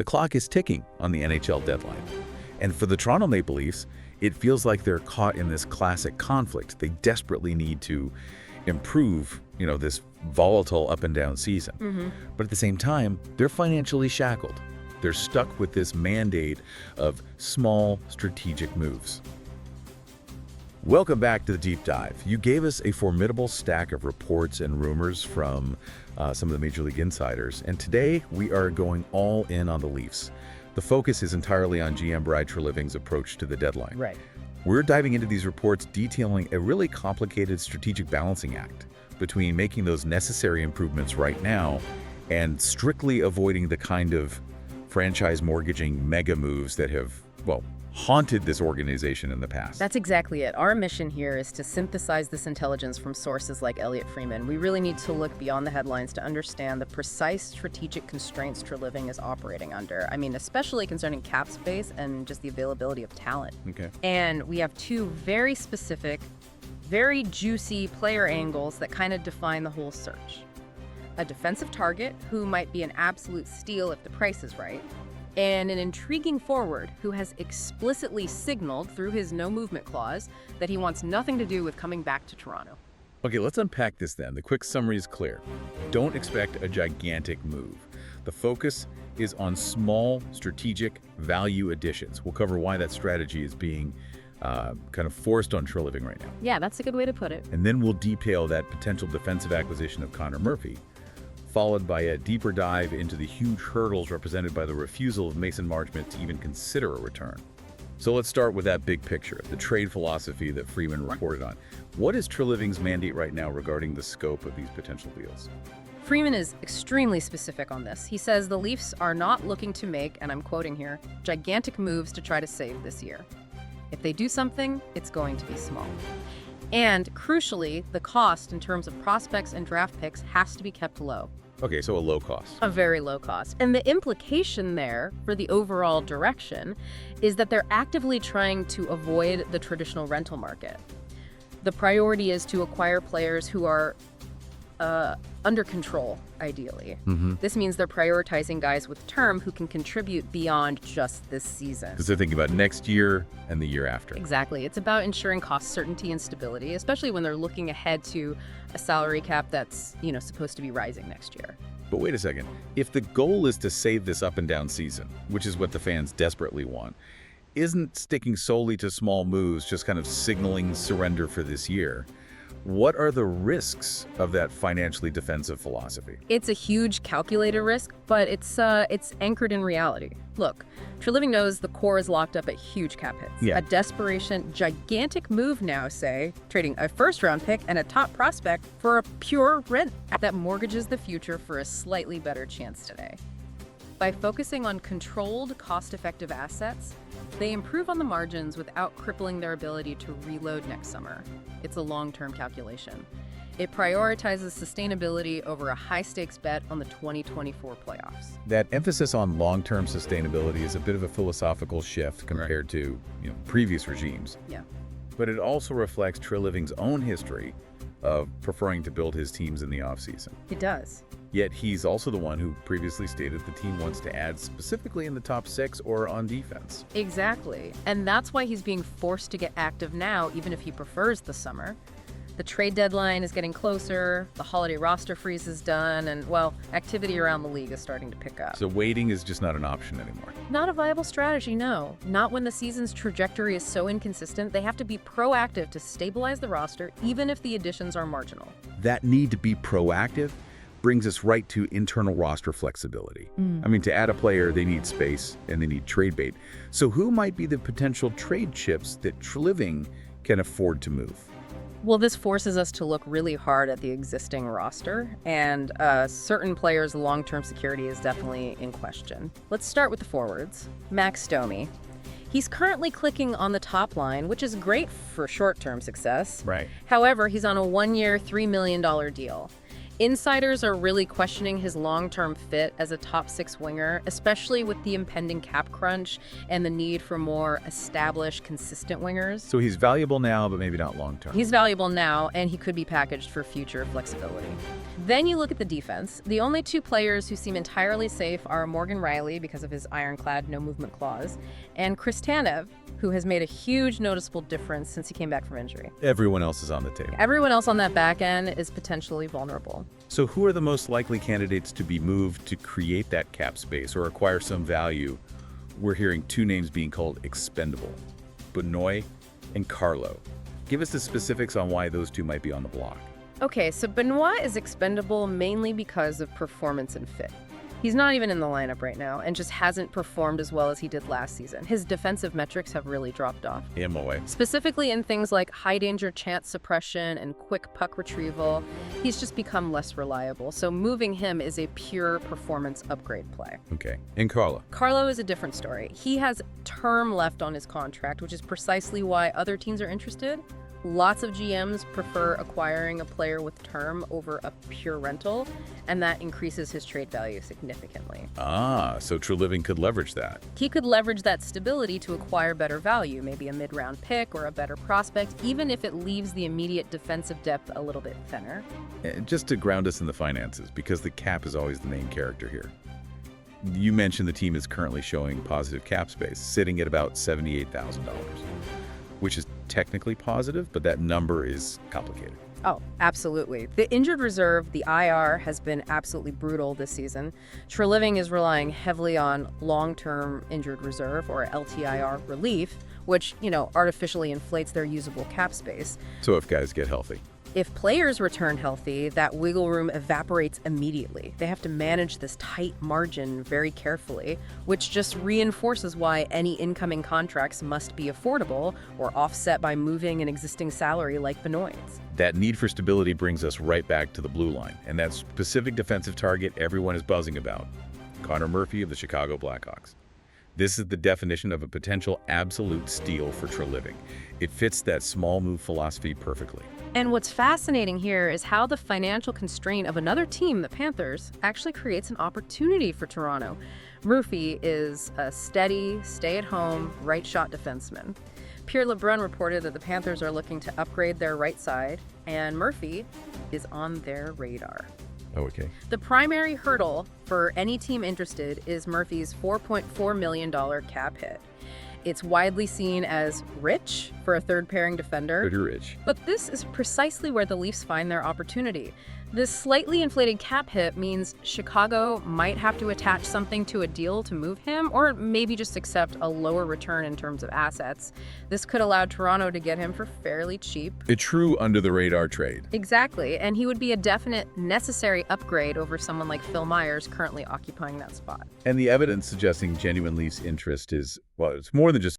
The clock is ticking on the NHL deadline. And for the Toronto Maple Leafs, it feels like they're caught in this classic conflict. They desperately need to improve, this volatile up and down season. But at the same time, they're financially shackled. They're stuck with this mandate of small strategic moves. Welcome back to the Deep Dive. You gave us a formidable stack of reports and rumors from some of the Major League insiders, and today we are going all in on the Leafs. The focus is entirely on GM Brad Treliving's approach to the deadline. Right. We're diving into these reports detailing a really complicated strategic balancing act between making those necessary improvements right now and strictly avoiding the kind of franchise mortgaging mega moves that have, haunted this organization in the past. That's exactly it. Our mission here is to synthesize this intelligence from sources like Elliotte Friedman. We really need to look beyond the headlines to understand the precise strategic constraints Treliving is operating under. I mean, especially concerning cap space and just the availability of talent. Okay. And we have two very specific, very juicy player angles that kind of define the whole search. A defensive target who might be an absolute steal if the price is right, and an intriguing forward who has explicitly signaled through his no-movement clause that he wants nothing to do with coming back to Toronto. Okay, let's unpack this then. The quick summary is clear. Don't expect a gigantic move. The focus is on small, strategic value additions. We'll cover why that strategy is being kind of forced on Treliving right now. Yeah, that's a good way to put it. And then we'll detail that potential defensive acquisition of Connor Murphy, followed by a deeper dive into the huge hurdles represented by the refusal of Mason Marchment to even consider a return. So let's start with that big picture, the trade philosophy that Friedman reported on. What is Treliving's mandate right now regarding the scope of these potential deals? Freeman is extremely specific on this. He says the Leafs are not looking to make, and I'm quoting here, gigantic moves to try to save this year. If they do something, it's going to be small. And crucially, the cost in terms of prospects and draft picks has to be kept low. Okay, so a low cost. A very low cost. And the implication there for the overall direction is that they're actively trying to avoid the traditional rental market. The priority is to acquire players who are under control, ideally. This means they're prioritizing guys with term who can contribute beyond just this season. Because they're thinking about next year and the year after. Exactly. It's about ensuring cost certainty and stability, especially when they're looking ahead to a salary cap that's, supposed to be rising next year. But wait a second. If the goal is to save this up and down season, which is what the fans desperately want, isn't sticking solely to small moves just kind of signaling surrender for this year? What are the risks of that financially defensive philosophy? It's a huge calculated risk, but it's anchored in reality. Look, Treliving knows the core is locked up at huge cap hits. Yeah. A desperation, gigantic move now, say, trading a first-round pick and a top prospect for a pure rent that mortgages the future for a slightly better chance today. By focusing on controlled, cost-effective assets, they improve on the margins without crippling their ability to reload next summer. It's a long-term calculation. It prioritizes sustainability over a high-stakes bet on the 2024 playoffs. That emphasis on long-term sustainability is a bit of a philosophical shift compared to previous regimes. Yeah. But it also reflects Treliving's own history of preferring to build his teams in the offseason. It does. Yet he's also the one who previously stated the team wants to add specifically in the top 6 or on defense. Exactly. And that's why he's being forced to get active now, even if he prefers the summer. The trade deadline is getting closer, the holiday roster freeze is done, and, activity around the league is starting to pick up. So waiting is just not an option anymore. Not a viable strategy, no. Not when the season's trajectory is so inconsistent. They have to be proactive to stabilize the roster, even if the additions are marginal. That need to be proactive brings us right to internal roster flexibility. I mean, to add a player, they need space and they need trade bait. So who might be the potential trade chips that Treliving can afford to move? Well, this forces us to look really hard at the existing roster, and certain players' long-term security is definitely in question. Let's start with the forwards. Max Domi. He's currently clicking on the top line, which is great for short-term success. Right. However, he's on a one-year, $3 million deal. Insiders are really questioning his long-term fit as a top-6 winger, especially with the impending cap crunch and the need for more established, consistent wingers. So he's valuable now, but maybe not long-term. He's valuable now, and he could be packaged for future flexibility. Then you look at the defense. The only two players who seem entirely safe are Morgan Riley, because of his ironclad no-movement clause, and Chris Tanev, who has made a huge noticeable difference since he came back from injury. Everyone else is on the table. Everyone else on that back end is potentially vulnerable. So who are the most likely candidates to be moved to create that cap space or acquire some value? We're hearing two names being called expendable, Benoit and Carlo. Give us the specifics on why those two might be on the block. Okay, so Benoit is expendable mainly because of performance and fit. He's not even in the lineup right now and just hasn't performed as well as he did last season. His defensive metrics have really dropped off. In what way? Specifically in things like high danger chance suppression and quick puck retrieval, he's just become less reliable. So moving him is a pure performance upgrade play. Okay. And Carlo? Carlo is a different story. He has term left on his contract, which is precisely why other teams are interested. Lots of GMs prefer acquiring a player with term over a pure rental, and that increases his trade value significantly. Ah, so Treliving could leverage that. He could leverage that stability to acquire better value, maybe a mid-round pick or a better prospect, even if it leaves the immediate defensive depth a little bit thinner. Just to ground us in the finances, because the cap is always the main character here. You mentioned the team is currently showing positive cap space, sitting at about $78,000, which is technically positive, but that number is complicated. Oh, absolutely. The injured reserve, the IR, has been absolutely brutal this season. Treliving is relying heavily on long-term injured reserve, or LTIR relief, which, artificially inflates their usable cap space. So if guys get healthy. If players return healthy, that wiggle room evaporates immediately. They have to manage this tight margin very carefully, which just reinforces why any incoming contracts must be affordable or offset by moving an existing salary like Benoit's. That need for stability brings us right back to the blue line, and that specific defensive target everyone is buzzing about, Connor Murphy of the Chicago Blackhawks. This is the definition of a potential absolute steal for Treliving. It fits that small move philosophy perfectly. And what's fascinating here is how the financial constraint of another team, the Panthers, actually creates an opportunity for Toronto. Murphy is a steady, stay-at-home, right-shot defenseman. Pierre LeBrun reported that the Panthers are looking to upgrade their right side, and Murphy is on their radar. Oh, okay. The primary hurdle for any team interested is Murphy's $4.4 million cap hit. It's widely seen as rich for a third-pairing defender. Pretty rich. But this is precisely where the Leafs find their opportunity. This slightly inflated cap hit means Chicago might have to attach something to a deal to move him, or maybe just accept a lower return in terms of assets. This could allow Toronto to get him for fairly cheap. A true under-the-radar trade. Exactly, and he would be a definite necessary upgrade over someone like Phil Myers currently occupying that spot. And the evidence suggesting genuine Leafs interest is, well, it's more than just